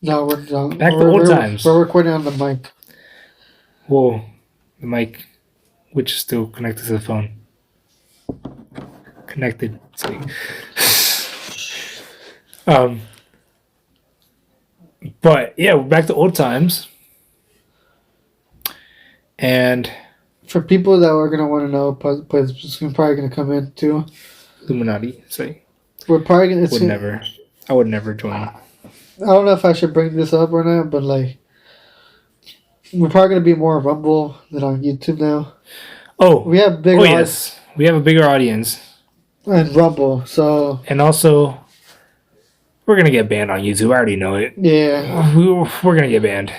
No, we're not. Back to old times. We're recording on the mic. Whoa, the mic, which is still connected to the phone. Connected. But yeah, we're back to old times. And for people that are gonna want to know, but it's probably gonna come in too. Illuminati, we're probably gonna. I would never join. I don't know if I should bring this up or not, but like, we're probably gonna be more Rumble than on YouTube now. Oh, we have bigger. Yes, we have a bigger audience. And Rumble, so. And also, we're gonna get banned on YouTube. I already know it. Yeah. We're gonna get banned.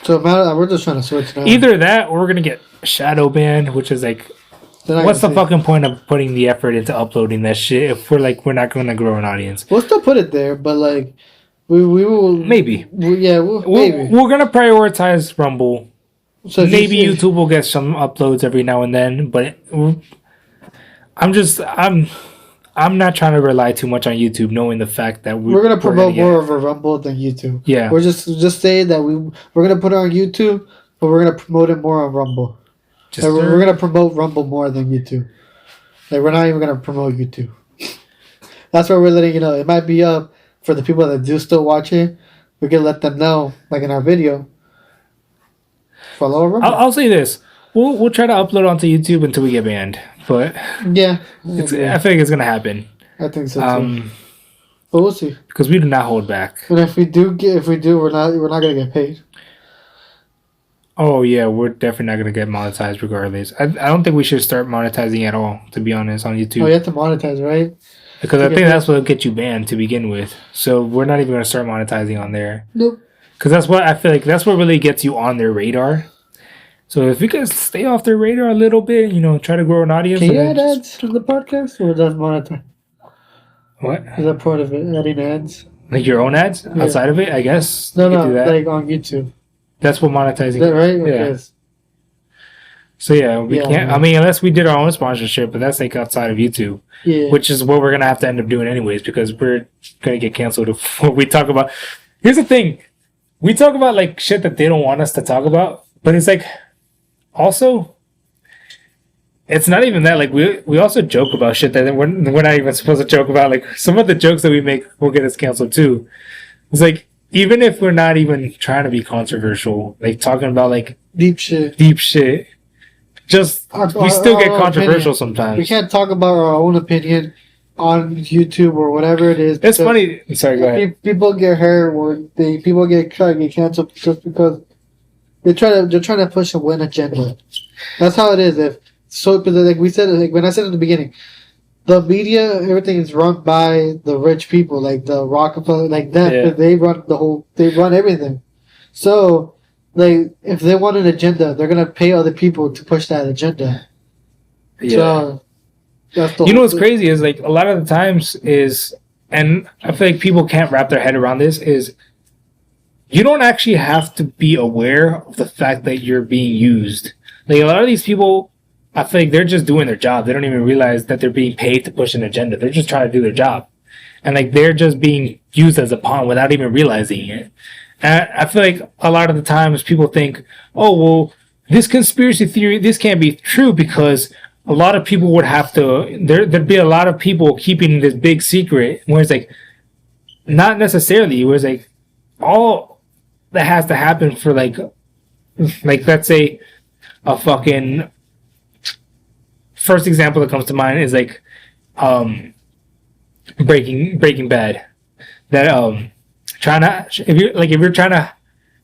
So we're just trying to switch now. Either that, or we're gonna get shadow banned, which is like, what's the fucking point of putting the effort into uploading that shit if we're not gonna grow an audience? We'll still put it there, but like, we will maybe. Maybe we're gonna prioritize Rumble. So maybe YouTube will get some uploads every now and then, but I'm not trying to rely too much on YouTube, knowing the fact that we're gonna promote more of a Rumble than YouTube. Yeah, we're just saying that we're gonna put it on YouTube, but we're gonna promote it more on Rumble. We're gonna promote Rumble more than YouTube. Like, we're not even gonna promote YouTube. That's why we're letting you know. It might be up for the people that do still watch it. We can let them know, like in our video. Follow Rumble. I'll say this: we'll try to upload onto YouTube until we get banned. But yeah, I think it's gonna happen. I think so too. But we'll see. Because we do not hold back. And if we do, we're not gonna get paid. Oh yeah, we're definitely not gonna get monetized regardless. I don't think we should start monetizing at all, to be honest, on YouTube. Oh, you have to monetize, right? Because I think that's what'll get you banned to begin with. So we're not even gonna start monetizing on there. Nope. Because that's what I feel like. That's what really gets you on their radar. So if we can stay off their radar a little bit, try to grow an audience. Can you add ads to the podcast, or does monetize? What? Is that part of it? Adding ads? Like your own ads outside of it, I guess. No, like on YouTube. That's what monetizing. Is that right? Yeah. Okay. So yeah, we can't. I mean, unless we did our own sponsorship, but that's like outside of YouTube. Yeah. Which is what we're gonna have to end up doing anyways, because we're gonna get canceled if we talk about. Here's the thing, we talk about like shit that they don't want us to talk about, but it's like. Also, it's not even that. Like we also joke about shit that we're not even supposed to joke about. Like some of the jokes that we make will get us canceled too. It's like even if we're not even trying to be controversial, like talking about like deep shit, just we still get controversial sometimes. We can't talk about our own opinion on YouTube or whatever it is. It's funny. Sorry, go ahead. People get hurt or people get canceled just because. They're trying to push a win agenda. That's how it is. Like we said, like when I said in the beginning, the media, everything is run by the rich people, like the Rockefeller, like them. Yeah. They run everything. So, like, if they want an agenda, they're gonna pay other people to push that agenda. Yeah. So, that's the what's crazy is like a lot of the times and I feel like people can't wrap their head around this is. You don't actually have to be aware of the fact that you're being used. Like a lot of these people, I feel like they're just doing their job. They don't even realize that they're being paid to push an agenda. They're just trying to do their job. And like they're just being used as a pawn without even realizing it. And I feel like a lot of the times people think, oh, well, this conspiracy theory, this can't be true because a lot of people would have to, there'd be a lot of people keeping this big secret. Where it's like, not necessarily. Where it's like, all that has to happen for like let's say a fucking first example that comes to mind is like Breaking Bad. That if you're trying to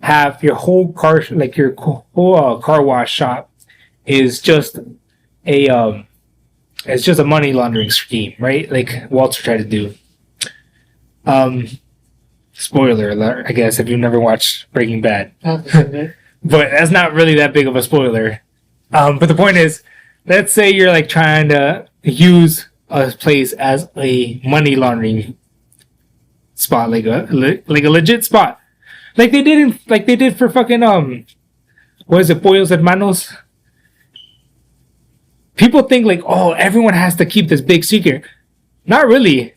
have your whole car like your whole car wash shop is just a it's just a money laundering scheme, right? Like Walter tried to do. Spoiler alert, I guess, if you've never watched Breaking Bad. But that's not really that big of a spoiler. But the point is, let's say you're like trying to use a place as a money laundering spot, like a legit spot, like they did for fucking what is it, Pollos Hermanos? People think like, oh, everyone has to keep this big secret. Not really.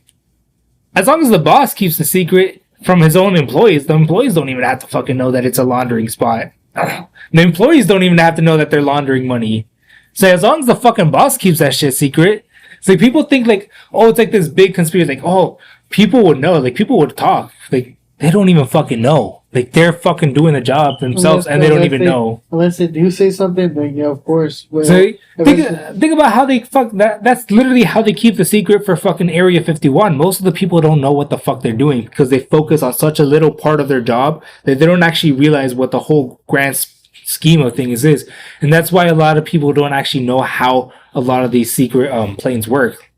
As long as the boss keeps the secret. from his own employees. The employees don't even have to fucking know that it's a laundering spot. The employees don't even have to know that they're laundering money. So as long as the fucking boss keeps that shit secret, it's like people think like, oh, it's like this big conspiracy. Like, oh, people would know. Like, people would talk. Like, they don't even fucking know. Like, they're fucking doing the job themselves, and they don't even know. Unless they do say something, then yeah, of course. Well, So think about how they fuck that. That's literally how they keep the secret for fucking Area 51. Most of the people don't know what the fuck they're doing because they focus on such a little part of their job that they don't actually realize what the whole grand scheme of things is. And that's why a lot of people don't actually know how a lot of these secret planes work.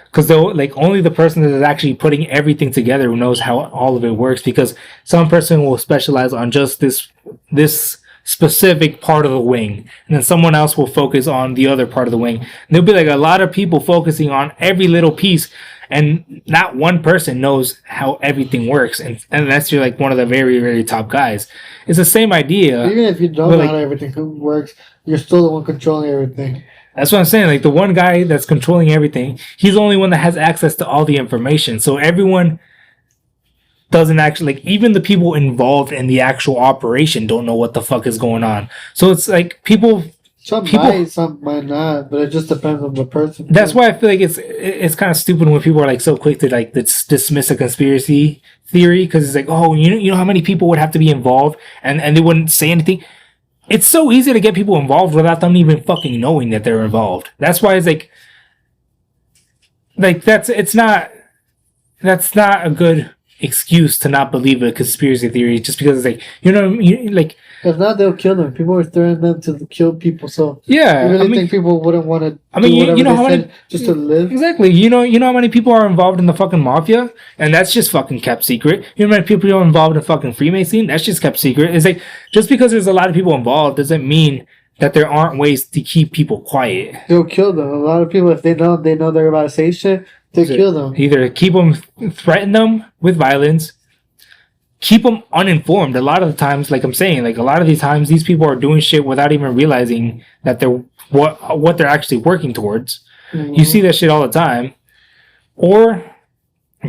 Because like only the person that is actually putting everything together who knows how all of it works. Because some person will specialize on just this specific part of the wing, and then someone else will focus on the other part of the wing. And there'll be like a lot of people focusing on every little piece, and not one person knows how everything works. And that's you're like one of the very, very top guys. It's the same idea. Even if you don't know how everything works, you're still the one controlling everything. That's what I'm saying. Like the one guy that's controlling everything, he's the only one that has access to all the information. So everyone doesn't actually, like, even the people involved in the actual operation don't know what the fuck is going on. So it's like some might, some might not, but it just depends on the person. That's why I feel like it's kind of stupid when people are like so quick to like dismiss a conspiracy theory because it's like, oh, you know how many people would have to be involved and they wouldn't say anything. It's so easy to get people involved without them even fucking knowing that they're involved. That's why it's like that's not a good excuse to not believe a conspiracy theory just because it's like, like, if not, they'll kill them. People are threatening them to kill people. So yeah, I really think people wouldn't want to. You know how many just to live. Exactly. You know how many people are involved in the fucking mafia, and that's just fucking kept secret. You know how many people are involved in fucking Freemason? That's just kept secret. It's like just because there's a lot of people involved doesn't mean that there aren't ways to keep people quiet. They'll kill them. A lot of people, if they know they're about to say shit, they'll kill them. Either keep them, threaten them with violence. Keep them uninformed. A lot of the times, like I'm saying, like a lot of these times, these people are doing shit without even realizing that they're what they're actually working towards. Mm-hmm. You see that shit all the time, or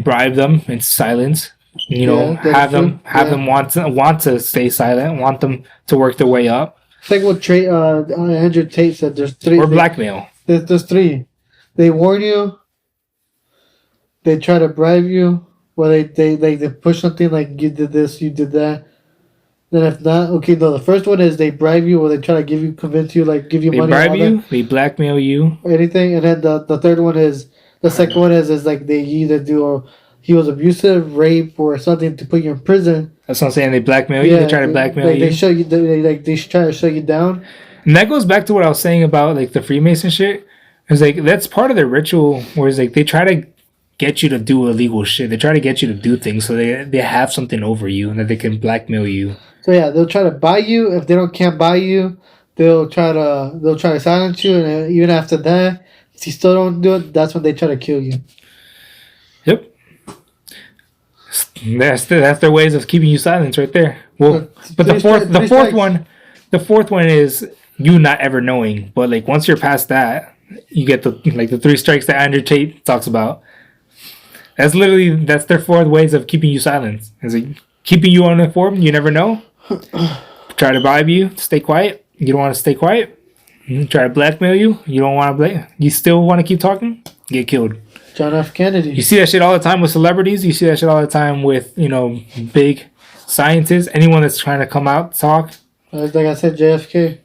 bribe them in silence. Have them want to stay silent, want them to work their way up. It's like what Andrew Tate said. There's three. Or blackmail. There's three. They warn you. They try to bribe you. Well, they push something like you did this, you did that. Then if not, okay, no. The first one is they bribe you, or they try to convince you, like give you money. They bribe you, they blackmail you, or anything. And then the third one is the second one is like they either do he was abusive, rape, or something to put you in prison. That's what I'm saying. They blackmail you. They try to blackmail you. They show you. They try to show you down. And that goes back to what I was saying about like the Freemason shit. It's like that's part of their ritual, where it's like they try to get you to do illegal shit. They try to get you to do things so they have something over you and that they can blackmail you. So yeah, they'll try to buy you. If they can't buy you, they'll try to silence you, and even after that, if you still don't do it, that's when they try to kill you. Yep. That's their ways of keeping you silent right there. Well, but the fourth one is you not ever knowing. But like once you're past that, you get the 3 strikes that Andrew Tate talks about. That's their 4th ways of keeping you silent. Is like keeping you uninformed. You never know. Try to bribe you. Stay quiet. You don't want to stay quiet. Try to blackmail you. You don't want to You still want to keep talking. Get killed. John F. Kennedy. You see that shit all the time with celebrities. You see that shit all the time with big scientists. Anyone that's trying to come out talk. Like I said, JFK.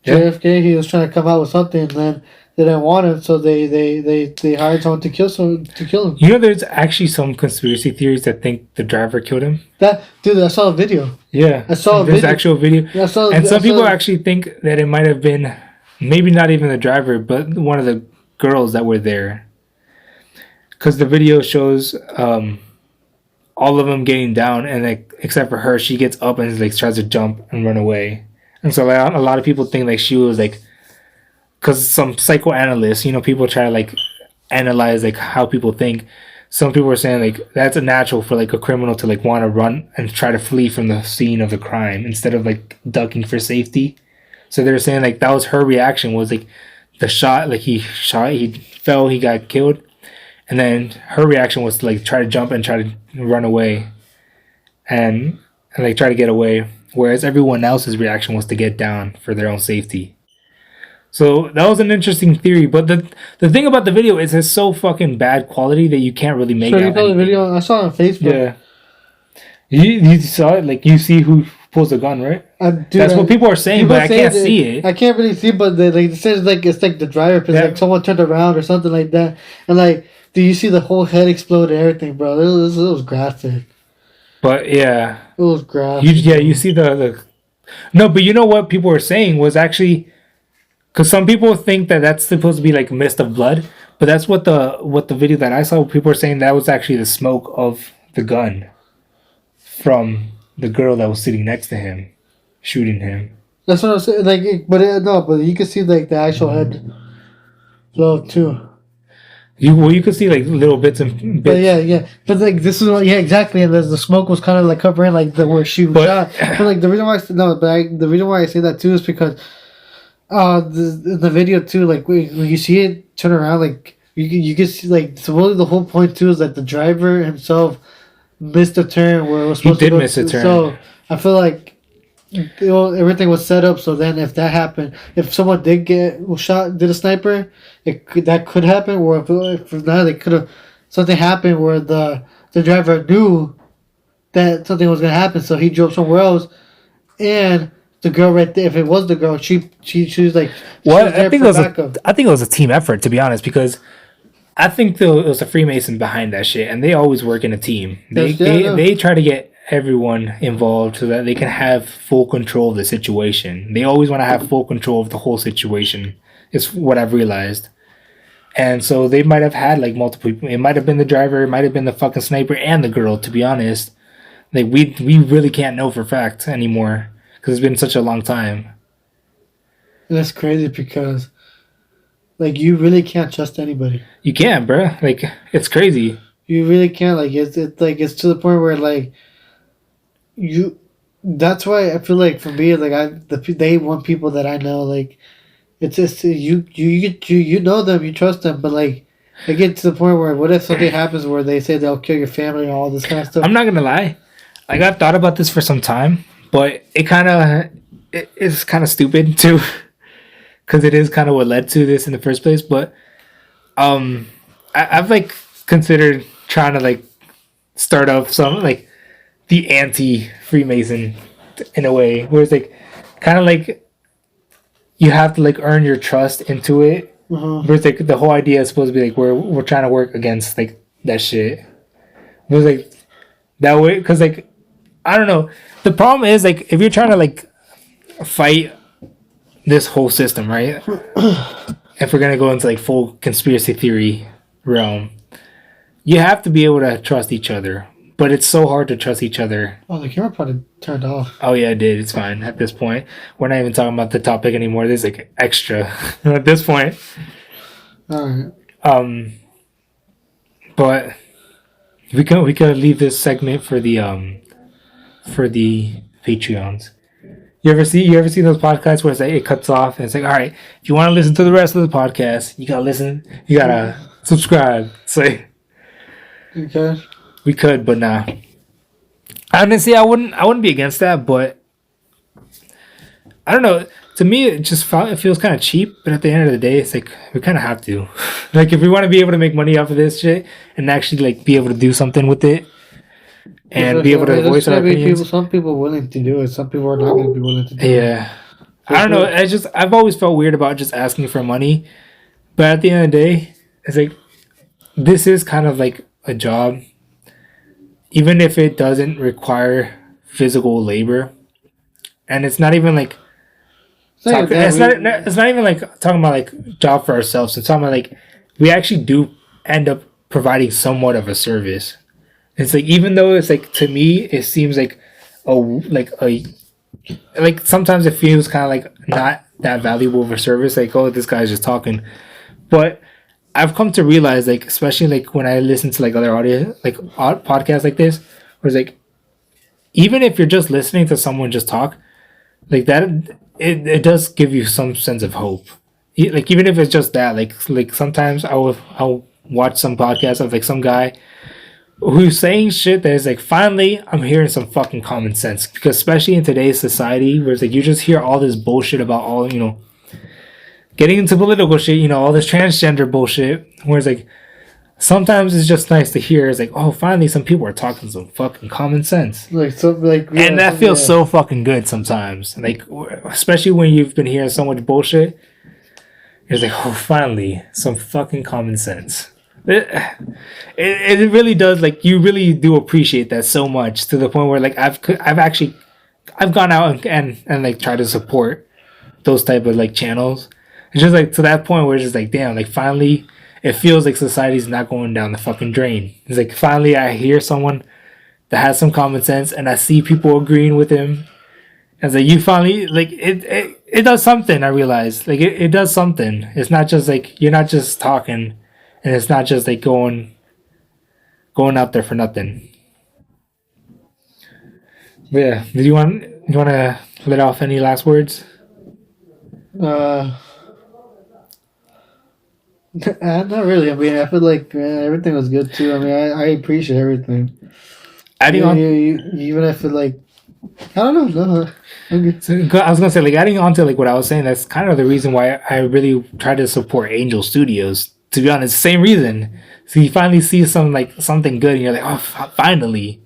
Yeah. JFK. He was trying to come out with something, and then they didn't want him, so they hired someone to kill him. There's actually some conspiracy theories that think the driver killed him. I saw a video. Yeah, I saw a video. There's actual video. Some people actually think that it might have been maybe not even the driver, but one of the girls that were there. Because the video shows all of them getting down, and except for her, she gets up and tries to jump and run away. And so a lot of people think she was because some psychoanalysts, people try to analyze how people think. Some people are saying that's a natural for a criminal to want to run and try to flee from the scene of the crime instead of ducking for safety. So they're saying that was her reaction, was the shot, he fell, he got killed, and then her reaction was to like try to jump and try to run away, and like try to get away, whereas everyone else's reaction was to get down for their own safety. So that was an interesting theory, but the thing about the video is it's so fucking bad quality that you can't really make So out you saw the anything. video? I saw it on Facebook. Yeah. You saw it? Like, you see who pulls the gun, right? That's what people are saying, but I can't see it. I can't really see, but it says like it's like the driver, because like someone turned around or something like that, and like, do you see the whole head explode and everything, bro? It was graphic. But yeah, It was graphic. you see the no, but you know what people were saying was actually, because some people think that that's supposed to be like mist of blood, but that's what the video that I saw, people were saying that was actually the smoke of the gun from the girl that was sitting next to him, shooting him. That's what I'm saying. Like, but you can see like the actual head blow too. You could see like little bits and bits. But yeah. But like this is what, yeah, exactly. And the smoke was kind of like covering like the where she was shot. But like the reason why the reason why I say that too is because the video too, like when you see it turn around, like you can see like, supposedly the whole point too is that the driver himself missed a turn where it was supposed to go. Miss a turn. So I feel like everything was set up, so then if that happened, if someone did did a sniper, that could happen. Or if not, they could have, something happened where the driver knew that something was gonna happen, so he drove somewhere else, and the girl right there, if it was the girl, she was like, well, I think it was a team effort, to be honest, because I think it was a Freemason behind that shit, and they always work in a team. They try to get everyone involved so that they can have full control of the situation. They always want to have full control of the whole situation, is what I've realized. And so they might have had like multiple people. It might have been the driver, it might have been the fucking sniper and the girl, to be honest. Like, we really can't know for fact anymore, because it's been such a long time. That's crazy, because like, you really can't trust anybody. You can't, bro. Like, it's crazy. You really can't. Like, it's to the point where like that's why I feel like, for me, like, they want people that I know, like, it's just you know them, you trust them, but like, it gets to the point where, what if something happens where they say they'll kill your family and all this kind of stuff? I'm not gonna lie, like, I've thought about this for some time, but it's kind of stupid too, because it is kind of what led to this in the first place. But I've like considered trying to like start up some like the anti-Freemason in a way, where it's like kind of like you have to like earn your trust into it. Where it's like the whole idea is supposed to be like we're trying to work against like that shit. It was like that way, because like, I don't know. The problem is, like, if you're trying to like fight this whole system, right? If we're gonna go into like full conspiracy theory realm, you have to be able to trust each other. But it's so hard to trust each other. Oh, the camera probably turned off. Oh yeah, it did. It's fine at this point. We're not even talking about the topic anymore. There's like extra at this point. All right. But we could leave this segment for the Patreons. You ever see those podcasts where it's like it cuts off and it's like, all right, if you want to listen to the rest of the podcast, you gotta subscribe. It's like, Okay. we could, but nah. Honestly, I wouldn't be against that, but I don't know. To me, it feels kind of cheap, but at the end of the day, it's like we kind of have to. Like, if we want to be able to make money off of this shit and actually like be able to do something with it and be able to voice our opinions. Some people are willing to do it. Some people are not going to be willing to do it. Yeah. I don't know. I've always felt weird about just asking for money, but at the end of the day, it's like, this is kind of like a job, even if it doesn't require physical labor, and it's not even like it's not even like talking about like job for ourselves. It's talking about like we actually do end up providing somewhat of a service. It's like, even though it's like, to me it seems like like sometimes it feels kind of like not that valuable of a service, like, oh, this guy's just talking. But I've come to realize, like, especially like when I listen to like other audio, like podcasts like this, where it's like, even if you're just listening to someone just talk like that, it does give you some sense of hope. Like, even if it's just that, like sometimes I'll watched some podcasts of like some guy who's saying shit that is like, finally, I'm hearing some fucking common sense. Because especially in today's society, where it's like you just hear all this bullshit about all, getting into political shit, all this transgender bullshit, where it's like, sometimes it's just nice to hear. It's like, oh, finally, some people are talking some fucking common sense. And that feels so fucking good sometimes. Like, especially when you've been hearing so much bullshit. It's like, oh, finally, some fucking common sense. It really does, like, you really do appreciate that so much, to the point where, like, I've gone out and like tried to support those type of like channels. It's just like to that point where it's just like, damn, like finally it feels like society's not going down the fucking drain. It's like finally I hear someone that has some common sense and I see people agreeing with him. And it's like you finally like it does something. I realize like it does something. It's not just like you're not just talking, and it's not just like going out there for nothing. But yeah, do you want to let off any last words? Not really. I mean, I feel like everything was good too. I mean, I appreciate everything. Adding on, even if it like, I don't know. No, okay. So I was gonna say, like, adding on to like what I was saying, that's kind of the reason why I really try to support Angel Studios. To be honest, same reason. So you finally see something good, and you're like, oh, finally.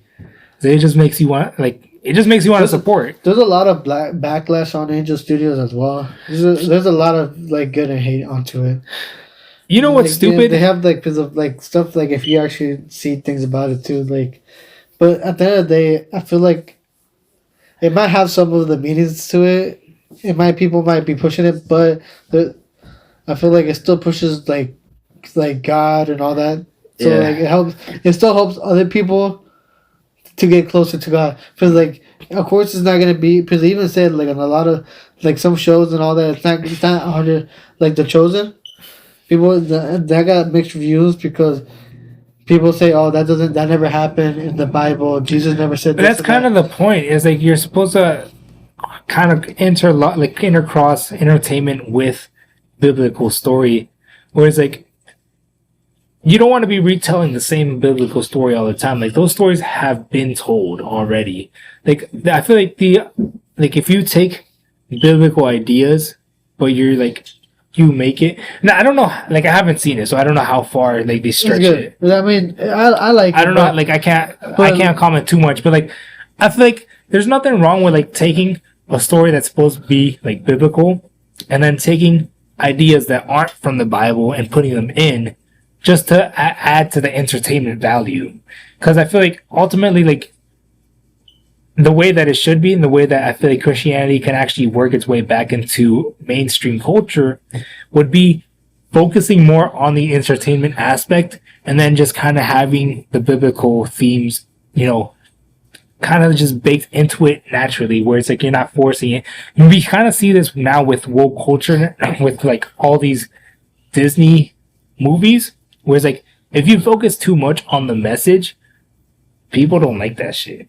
So it just makes you want to support. There's a lot of backlash on Angel Studios as well. There's a lot of like good and hate onto it. You know what's stupid? They have like because of like stuff like if you actually see things about it too, like. But at the end of the day, I feel like it might have some of the meanings to it. People might be pushing it, but I feel like it still pushes like God and all that. So like it helps. It still helps other people to get closer to God. Because like of course it's not gonna be, because they even said like on a lot of like some shows and all that, it's not 100 like The Chosen. People that got mixed reviews because people say, "Oh, that never happened in the Bible. Jesus never said." But that's kind of the point. Is like you're supposed to kind of intercross entertainment with biblical story, whereas like you don't want to be retelling the same biblical story all the time. Like those stories have been told already. Like I feel like if you take biblical ideas, but you're like. You make it. Now I don't know. Like I haven't seen it, so I don't know how far like they stretch it. I mean, I like. I don't know. Like I can't comment too much. But like, I feel like there's nothing wrong with like taking a story that's supposed to be like biblical, and then taking ideas that aren't from the Bible and putting them in, just to add to the entertainment value. Because I feel like ultimately, like the way that it should be, and the way that I feel like Christianity can actually work its way back into mainstream culture, would be focusing more on the entertainment aspect, and then just kind of having the biblical themes, kind of just baked into it naturally, where it's like you're not forcing it. And we kind of see this now with woke culture, with like all these Disney movies, where it's like if you focus too much on the message, people don't like that shit.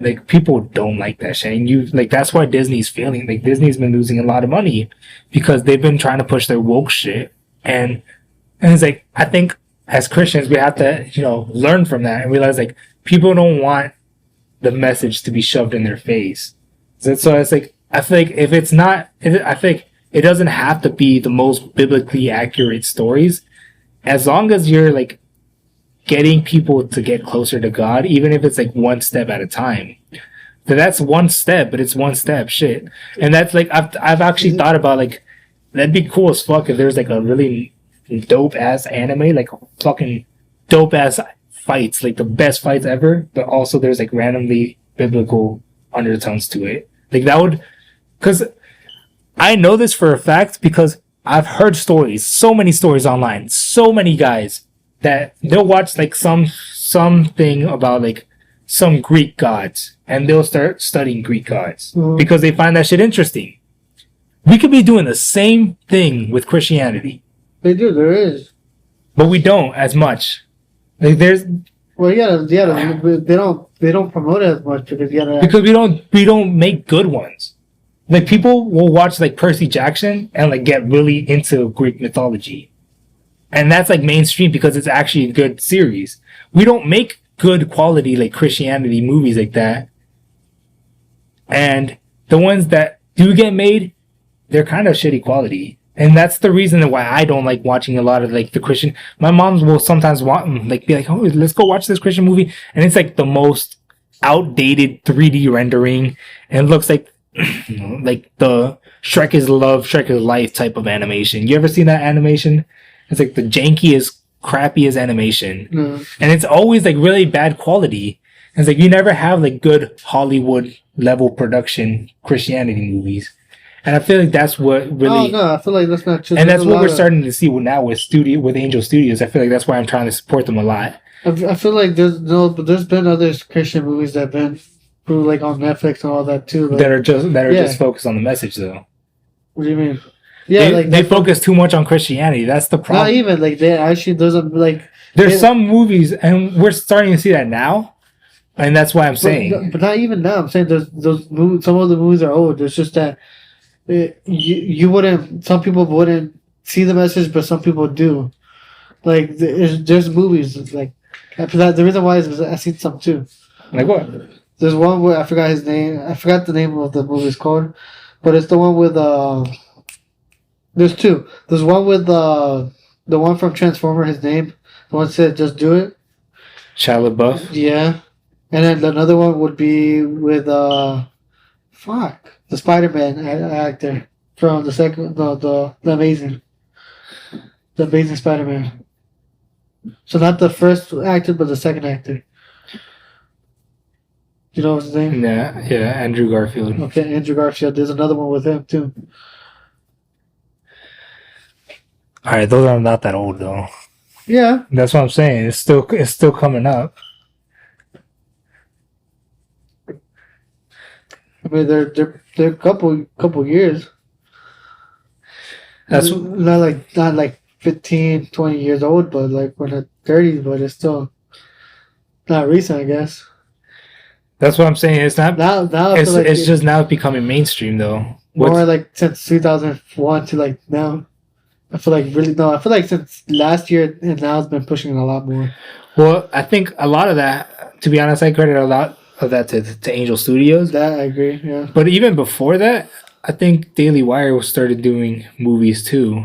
Like people don't like that shit, and that's why Disney's failing. Like Disney's been losing a lot of money because they've been trying to push their woke shit, and it's like I think as Christians we have to learn from that and realize like people don't want the message to be shoved in their face. So it's like I feel like I think it doesn't have to be the most biblically accurate stories, as long as you're like getting people to get closer to God, even if it's like one step at a time. So that's one step, but it's one step, shit. And that's like I've actually thought about like that'd be cool as fuck if there's like a really dope ass anime, like fucking dope ass fights, like the best fights ever, but also there's like randomly biblical undertones to it. Like that would, because I know this for a fact because I've heard stories, so many stories online, so many guys that they'll watch like something about like some Greek gods, and they'll start studying Greek gods because they find that shit interesting. We could be doing the same thing with Christianity. They do. There is, but we don't as much. Like there's. Well, they don't promote it as much because we don't make good ones. Like people will watch like Percy Jackson and like get really into Greek mythology. And that's like mainstream because it's actually a good series. We don't make good quality like Christianity movies like that. And the ones that do get made, they're kind of shitty quality. And that's the reason why I don't like watching a lot of like the Christian. My mom will sometimes want like be like, "Oh, let's go watch this Christian movie," and it's like the most outdated 3D rendering, and it looks like like the Shrek is love, Shrek is life type of animation. You ever seen that animation? It's like the jankiest, crappiest animation, and it's always like really bad quality. And it's like you never have like good Hollywood level production Christianity movies. And I feel like that's what really. Oh no, I feel like that's not true. And that's what we're starting to see now with Angel Studios. I feel like that's why I'm trying to support them a lot. I feel like there's been other Christian movies that have been like on Netflix and all that too. Like, that are just focused on the message though. What do you mean? Yeah, they focus too much on Christianity. That's the problem. Not even like they actually doesn't like. There's some movies, and we're starting to see that now, and that's why I'm saying. But not even now. I'm saying those movies. Some of the movies are old. It's just that. You wouldn't. Some people wouldn't see the message, but some people do. Like there's movies like the reason why is because I've seen some too. Like what? There's one where I forgot his name. I forgot the name of the movie it's called, but it's the one with There's two. There's one with the one from Transformer. His name. The one said "Just Do It." Shia LaBeouf. Yeah, and then another one would be with the Spider-Man actor from the second, the Amazing Spider-Man. So not the first actor, but the second actor. You know his name? Yeah, Andrew Garfield. Okay, Andrew Garfield. There's another one with him too. All right, those are not that old though. Yeah, that's what I'm saying. It's still coming up. I mean, they're a couple years. That's not like 15, 20 years old, but like when they're 30s, but it's still not recent, I guess. That's what I'm saying. It's not now. It's just now becoming mainstream though. More like since 2001 to like now. I feel like I feel like since last year and now it's been pushing a lot more. Well, I think a lot of that, to be honest, I credit a lot of that to Angel Studios. That I agree, yeah. But even before that, I think Daily Wire started doing movies too,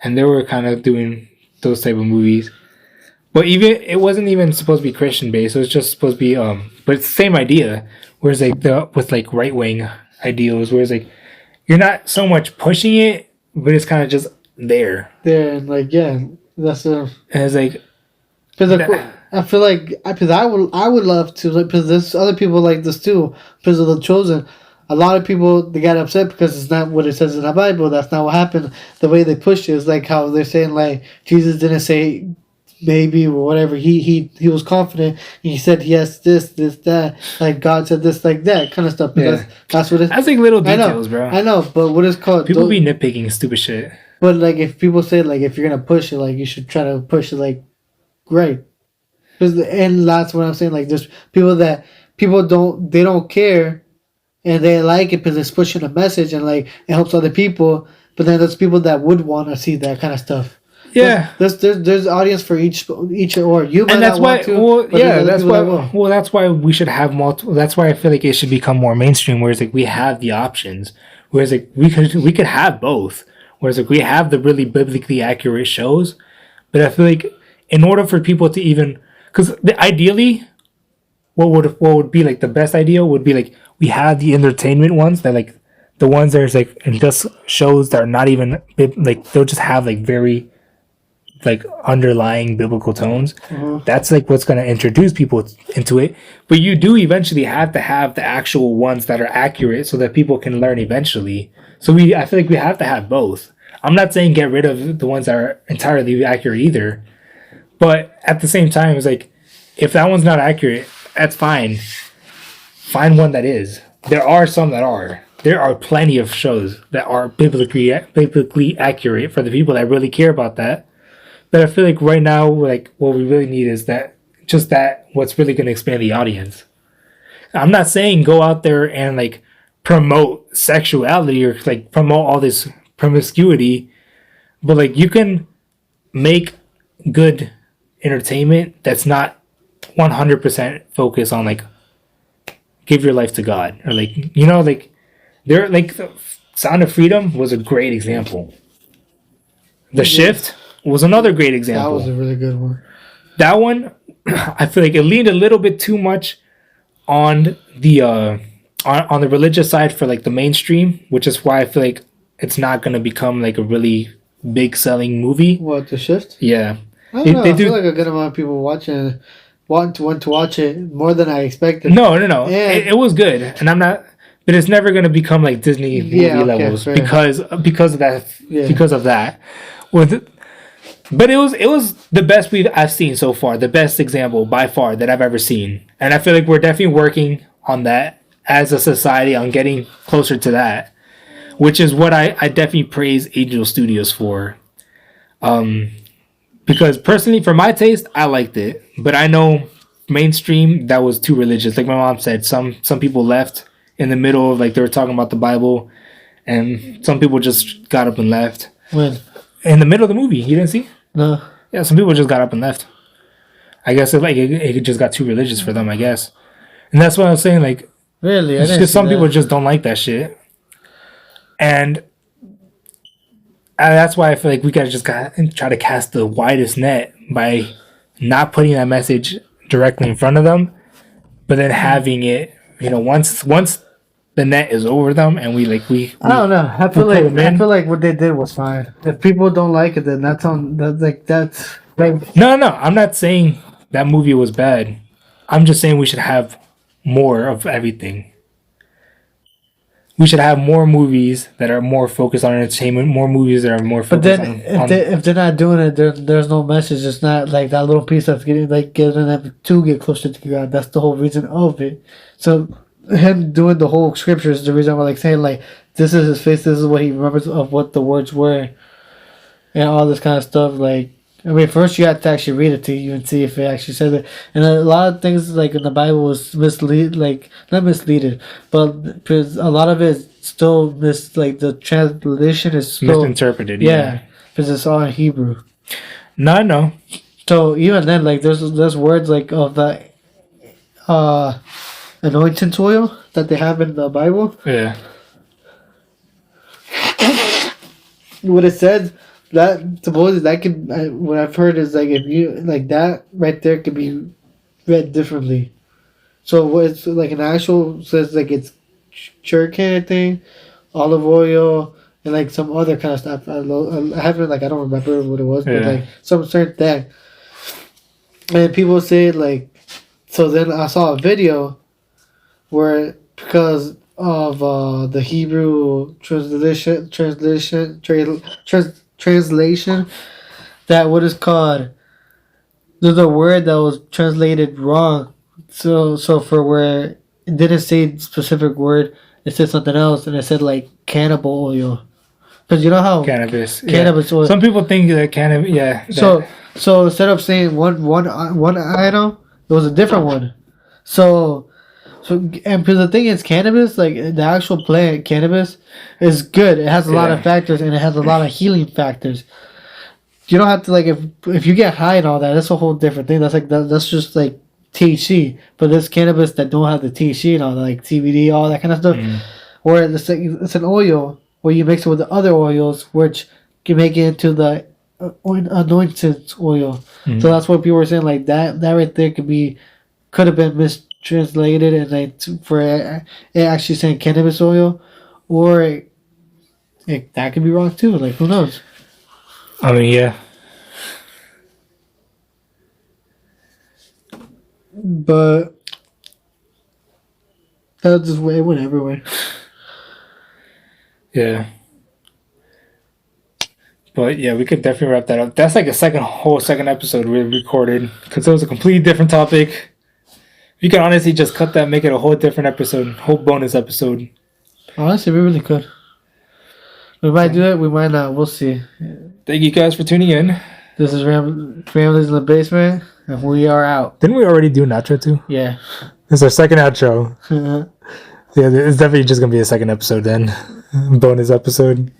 and they were kind of doing those type of movies. But even it wasn't even supposed to be Christian based. It was just supposed to be but it's the same idea. Whereas like with like right wing ideals, whereas like you're not so much pushing it, but it's kind of just there. There and like that's and it's like because I feel like because I would love to like because there's other people like this too because of the chosen. A lot of people they got upset because it's not what it says in the Bible. That's not what happened. The way they pushed it is like how they're saying like Jesus didn't say maybe or whatever. He was confident. He said yes, this, that. Like God said this, like that kind of stuff. Because that's what it's. That's like little details, bro. I know, but what it's called. People be nitpicking stupid shit. But like if people say like if you're gonna push it, like you should try to push it like right. And that's what I'm saying. Like there's people don't care. And they like it because it's pushing a message and like it helps other people. But then there's people that would want to see that kind of stuff. Yeah, there's audience for each or you might and that's not why. want to. That's why we should have multiple. That's why I feel like it should become more mainstream. Whereas like we have the options. Whereas like we could have both. Whereas like we have the really biblically accurate shows, but I feel like in order for people to even because ideally. What would be like the best idea would be like we have the entertainment ones that like the ones there's like and just shows that are not even like they'll just have like very like underlying biblical tones. Mm-hmm. That's like what's going to introduce people into it. But you do eventually have to have the actual ones that are accurate so that people can learn eventually. So I feel like we have to have both. I'm not saying get rid of the ones that are entirely accurate either, but at the same time it's like if that one's not accurate. That's fine. Find one that is. There are some that are. There are plenty of shows that are biblically accurate for the people that really care about that. But I feel like right now, like what we really need is what's really going to expand the audience. I'm not saying go out there and like promote sexuality or like promote all this promiscuity, but like you can make good entertainment that's not 100% focused on like give your life to God or like like they're like Sound of Freedom was a great example. The Shift was another great example. That was a really good one. That one, I feel like it leaned a little bit too much on the on the religious side for like the mainstream, which is why I feel like it's not gonna become like a really big selling movie. What, The Shift? Yeah, I don't know. I feel like a good amount of people want to watch it more than I expected. No. It was good, and I'm not. But it's never gonna become like Disney movie levels because of that. Yeah. Because of that. But it was the best I've seen so far. The best example by far that I've ever seen, and I feel like we're definitely working on that as a society on getting closer to that, which is what I definitely praise Angel Studios for. Because personally, for my taste, I liked it, but I know mainstream that was too religious. Like my mom said, some people left in the middle of like they were talking about the Bible, and some people just got up and left. When? In the middle of the movie, you didn't see? No. Yeah, some people just got up and left. I guess it just got too religious for them, I guess. And that's what I was saying, like... Really? It's just some people just don't like that shit. And that's why I feel like we gotta try to cast the widest net by not putting that message directly in front of them, but then having it, once the net is over them and we I don't know. I feel like what they did was fine. If people don't like it, then that's like No, I'm not saying that movie was bad. I'm just saying we should have more of everything. We should have more movies that are more focused on entertainment, more movies that are more focused on... if they're not doing it, there's no message. It's not like that little piece that's getting them to get closer to God. That's the whole reason of it. So him doing the whole scripture is the reason why, like, saying like this is his face, this is what he remembers of what the words were, and all this kind of stuff. Like, I mean, first you have to actually read it to even see if it actually says it. And a lot of things like in the Bible was not misleaded, but because a lot of it is still like the translation is still misinterpreted. Yeah, because it's all in Hebrew. No. So even then, like there's words like of the anointing oil that they have in the Bible. Yeah. What it says, that supposedly that could, what I've heard is like if you like that right there could be read differently. So what it's like an actual says like it's chicken thing, olive oil, and like some other kind of stuff. I haven't I don't remember what it was, but like some certain thing. And people say like, so then I saw a video where because of the Hebrew translation that what is called, there's a word that was translated wrong. So for where it didn't say specific word, it said something else, and it said like cannibal oil. Because you know how cannabis oil. Some people think that cannabis. Yeah. So instead of saying one item, it was a different one. So and because the thing is, cannabis, like the actual plant, cannabis, is good. It has a lot of factors, and it has a lot of healing factors. You don't have to like if you get high and all that. That's a whole different thing. That's like that's just like THC. But there's cannabis that don't have the THC and all that, like CBD, all that kind of stuff. Where it's an oil where you mix it with the other oils, which can make it into the anointed oil. So that's what people were saying. Like that right there could have been mistranslated, and like for it actually saying cannabis oil, or that could be wrong too. Like who knows? I mean, yeah. But that just it went everywhere. Yeah. But yeah, we could definitely wrap that up. That's like a whole second episode we recorded because it was a completely different topic. You can honestly just cut that, make it a whole different episode, whole bonus episode. Honestly, we really could. We might do it, we might not. We'll see. Thank you guys for tuning in. This is Rambles in the Basement, and we are out. Didn't we already do an outro too? Yeah. This is our second outro. Yeah, it's definitely just going to be a second episode then. Bonus episode.